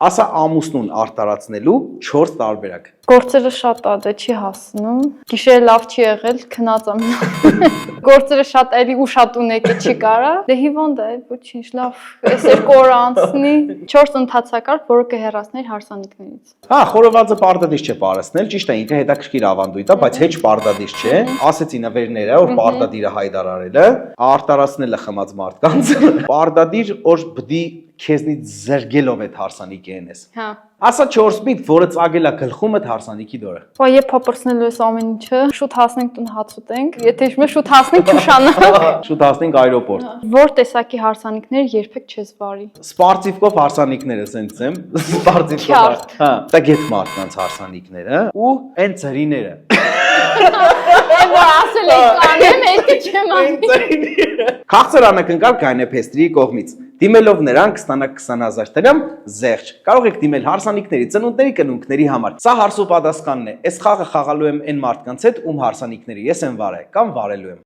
Ասա ամուսնուն արտարացնելու 4 տարբերակ։ Գործերը շատ ադե չի հասնում։ Գիշերը լավ չի եղել, քնած եմ։ Գործերը շատ էլի ուշատուն եկի չի կարա։ Դե հիվանդ է, ոչինչ, լավ, այս 2 օր անցնի։ 4 ընթացակարգ, որը կհեռացներ հարսանիքներից։ Հա, խորովածը պարտադիր չէ պարեսնել, ճիշտ է, ինքը հետաքրքիր ավանդույթ է, բայց հեչ պարտադիր չէ։ Ասեցի նվերները, որ պարտադիրը հայտարարելը, արտարացնելը խմած մարդկանց, պարտադիր որ բդի քեզնից զրգելով այդ հարսանիքի ենես։ Հա։ Ասա 4 միտ, որը ծագելա գլխումդ հարսանիքի դորը։ Բա երբ փոփրցնելու ես ամեն ինչը, շուտ հասնենք տուն հաց ուտենք, եթե հիշում ես շուտ հասնենք Շուշանա։ Շուտ հասնենք այրոպորտ։ Որ տեսակի հարսանիքներ երբեք չես վարի։ Սպարտիվկով հարսանիքները սենց եմ, սպարտիվկով։ Հա, դա գետ մարդկանց հարսանիքները ու այն ծրիները։ Որ ասել եք կանեմ, էդի չեմ անի։ Քաղցրանը կնկալ գայնեփեստրի կողմից։ Դիմելով նրան կստանաք 20,000 դրամ զեղչ։ Կարող եք դիմել հարսանիքների, ծնունդների, կնունքների համար։ Սա հարց ու պատասխանն է։ Այս խաղը խաղալու եմ այն մարդկանց հետ, ում հարսանիքների ես եմ վարել կամ վարելու եմ։